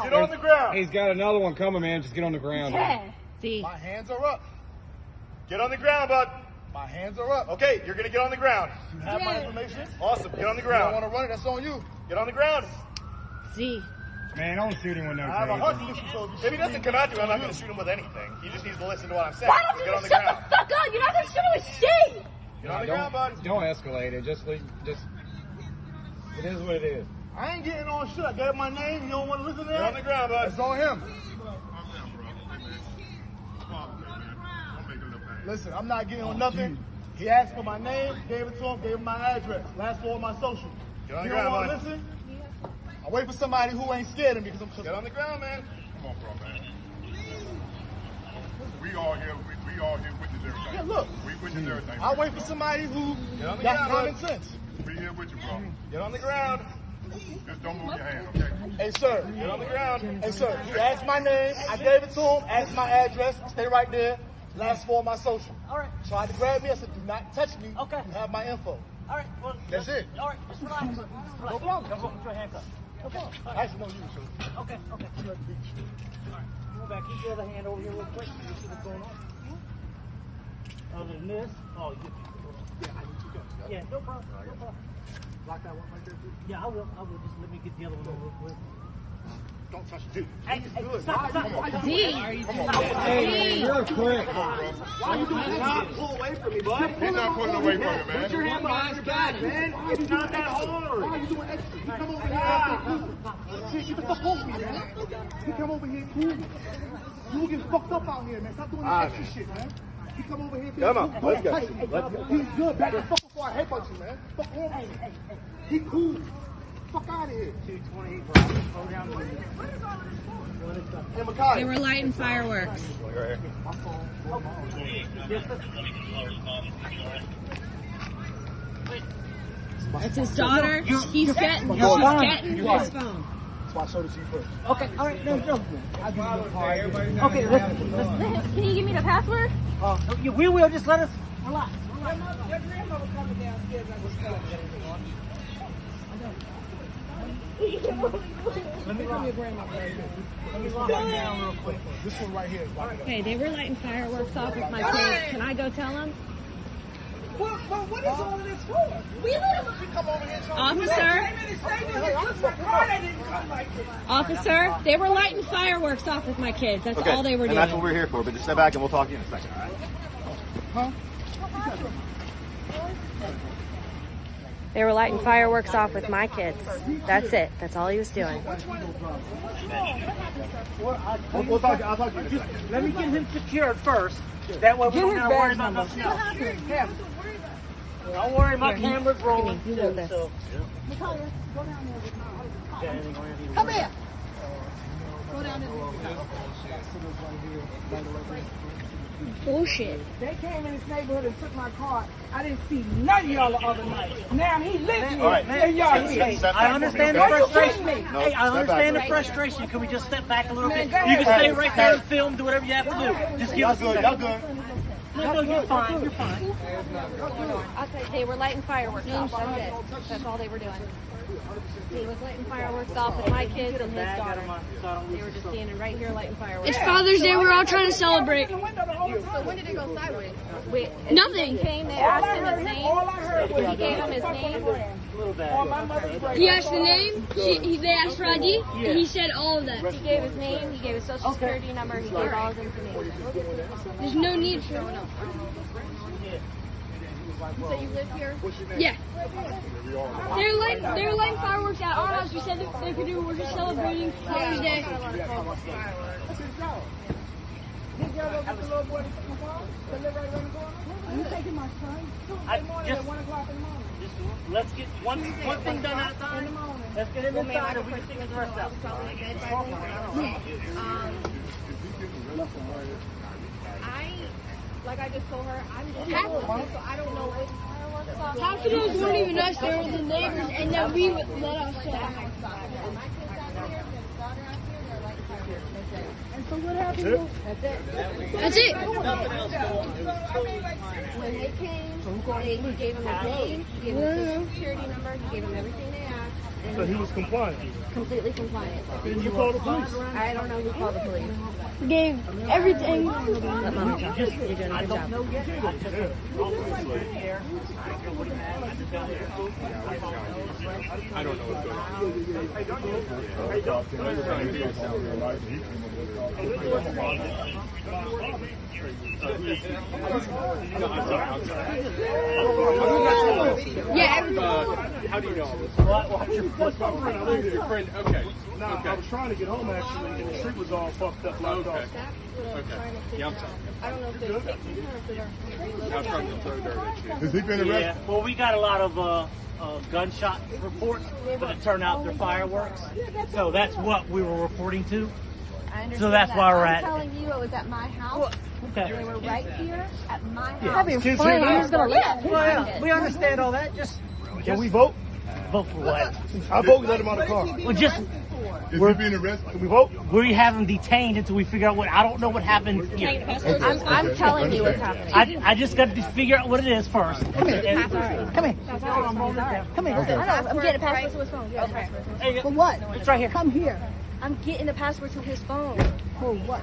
ground. Get on the ground. He's got another one coming, man. Just get on the ground. Yeah. See. My hands are up. Get on the ground, bud. My hands are up. Okay, you're gonna get on the ground. You have my information? Awesome. Get on the ground. You don't want to run it, that's on you. Get on the ground. See. Man, don't shoot him with no I have a taser. hunch. So if he doesn't come at you, I'm not gonna shoot him with anything. He just needs to listen to what I'm saying. Why don't So you get on just the shut ground. the fuck up? You're not gonna shoot him with shit. Get on the ground, bud. Don't escalate it. Just leave. Just. It is what it is. I ain't getting on shit. I gave my name. You don't want to listen to that? Get on the ground, bud. It's on him. Listen, I'm not getting on nothing. He asked for my name, gave it to him, gave him my address. Last four of my social. Get on the ground, bud. Listen. I wait for somebody who ain't scared of me because I'm. Get on the ground, man. Come on, bro, man. We all here. We all here witness everything. Yeah, look. We witness everything. I wait for somebody who got ground, common bud. sense. We here with you, bro. Get on the ground. Just don't move your hand, okay? Hey, sir. Get on the ground. Hey, sir. He asked my name. I gave it to him. Asked my address. Stay right there. Last four of my social. All right. Tried to grab me. I said, do not touch me. Okay. You have my info. All right. Well, That's it. all right. Just relax. Just relax. No problem. Don't put your handcuff. No problem. I actually know you, sir. Okay. Okay. I'm at the beach. All right. Move back. Keep your other hand over here real quick. You see what's going on. Other than this, oh, yeah, no problem. No problem. Lock that one right there, too. Yeah, I will. Just let me get the other one over real quick. Don't touch it. Hey, stop. Hey, real quick. Why you doing that? Pull away from me, bud. He's not pulling away from you, man. Put your hand behind your back, man. It's not that hard. Why are you doing extra? You come over here. Shit, get the fuck off me, man. You come over here, cool. You will get fucked up out here, man. Stop doing that extra shit, man. You come over here, Come on, let's go. He's good. Back the fuck before I headbutt you, man. Fuck him. He cool. Fuck out of here. 228, bro. Slow down. Hey, Makai. They were lighting fireworks. That's his daughter. He's getting his phone. That's why I showed it to you first. Okay, all right, no. I'll give you the card. Okay, listen. Can you give me the password? We will just let us relax. Your grandmother coming downstairs and was telling me. Let me come your grandma right here. Let me lock it down real quick. This one right here is locked down. Okay, they were lighting fireworks off with my kids. Can I go tell them? Well, what is all of this for? We Come over here, Officer, officer, they were lighting fireworks off with my kids. That's all they were doing. And that's what we're here for, but just step back and we'll talk to you in a second, all right? They were lighting fireworks off with my kids. That's it. That's all he was doing. I'll talk to you. Let me get him secured first. That way we don't have to worry about nothing else. Don't worry, my camera's rolling. You know this. Come here. Bullshit. They came in this neighborhood and took my car. I didn't see none of y'all the other night. Now he lit me. All right. And y'all here. Step I back understand for the me, okay? frustration. No, Hey, I step understand the back. frustration. Can we just step back a little bit? You Man, can go stay ahead. right there and film, do whatever you have to do. Just give Y'all us a good. second. Y'all good. No, you're fine. You're fine. They were lighting fireworks off. That's it. That's all they were doing. He was lighting fireworks off with my kids and his daughter. They were just standing right here lighting fireworks. It's Father's Day. We're all trying to celebrate. So when did it go sideways? Nothing. They came, they asked him his name. All I heard was He gave him his name. He asked the name. They asked for ID. And he said all of that. He gave his name, he gave his social security number, he gave all his information. There's no need for it. So you live here? Yeah. They were lighting fireworks at our house. We said that they could do. We're just celebrating Father's Day. Did y'all go get the little boy to come home? To live right around the corner? You taking my son? Just- At 1 o'clock in the morning. Let's get one thing done at a time. Let's get him inside and we can figure the rest out. Like I just told her, I'm just so I don't know what fireworks off. Half of those weren't even us. They were the neighbors, and then we let us. And so what happened? That's it. When they came, he gave him his name, he gave him his social security number, he gave him everything they asked, and So he was compliant. Completely compliant. Then you call the police. I don't know who called the police. Gave everything. Let mommy talk. You're doing a good job. I don't know what's going on. Yeah, everything. How do you know all this? Watch your foot. Your friend, okay. No, I was trying to get home actually, and the street was all fucked up. Locked Okay. off. Okay. Yeah, I'm sorry. I don't know if they're taking her or if they're I was trying to throw dirt at you. Has he been Yeah. arrested? Well, we got a lot of gunshot reports, but it turned out they're fireworks. So that's what we were reporting to. I understand So that's that. why we're I'm at- telling you, it was at my house. Okay. They were right here at my house. Having kids here now. Well, yeah, we understand all that. Just Can we vote? vote for what? I vote we let him out of the car. Well, just Is he being arrested? Can we vote? we have him detained until we figure out what. I don't know what happened here. I'm telling you what's happening. I just got to figure out what it is first. Come here. Come here. Come here. I know. I'm getting a password to his phone. Yeah, password. Hey, For what? it's right here. Come here. I'm getting a password to his phone. For what?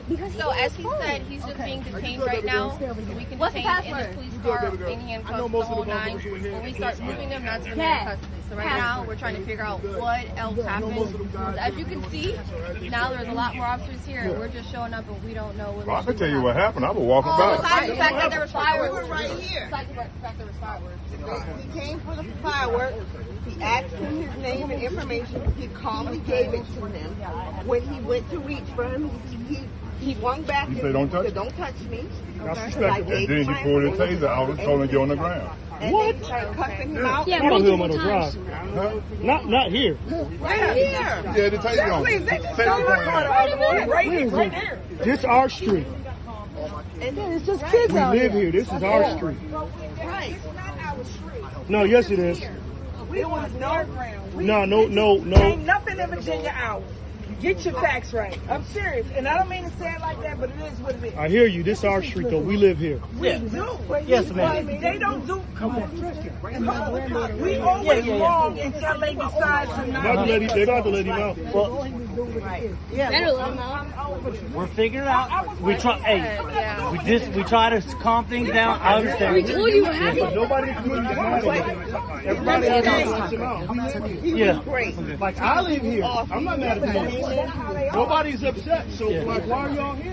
Because So as he said, he's just being detained right now. So we can What's the detain in the password? police car in handcuffs the whole nine. When we start moving them, that's when they're in custody. So right now, we're trying to figure out what else happened. Because as you can see, now there's a lot more officers here. We're just showing up and we don't know what. Well, I can tell you what happened. I was walking by. Besides the fact that there was fireworks. We were right here. Besides the fact there was fireworks. He came for the fireworks. He asked him his name and information. He calmly gave it to him. When he went to reach for him, he swung back. He and said, "Don't touch said, Don't touch me." That's I respectful. And gave then him he my pulled his information. taser out and told him to get on the ground. And then he started cussing him out. Yeah, I don't hear him on multiple the times. drive. Not here. Right here. Yeah, the taser on him. Taser pointing at him. Right here. Right there. This our street. And It's just kids We out live here. here. This is our street. right. No, yes it is. It was no. Ain't nothing in Virginia out. Get your facts right. I'm serious. And I don't mean to say it like that, but it is what it is. I hear you. This is our street though. We live here. We do. Yes, ma'am. But they don't do. Come on. We always wrong until they decide to not. They about to let him out. Well, Better let him out. we're figuring it out. We try. Hey, we try to calm things down. I We understand. told you what happened. Nobody can Everybody else wants him out. We live here. Yeah. Like I live here. I'm not mad at the police. Nobody's upset. So like, why are y'all here?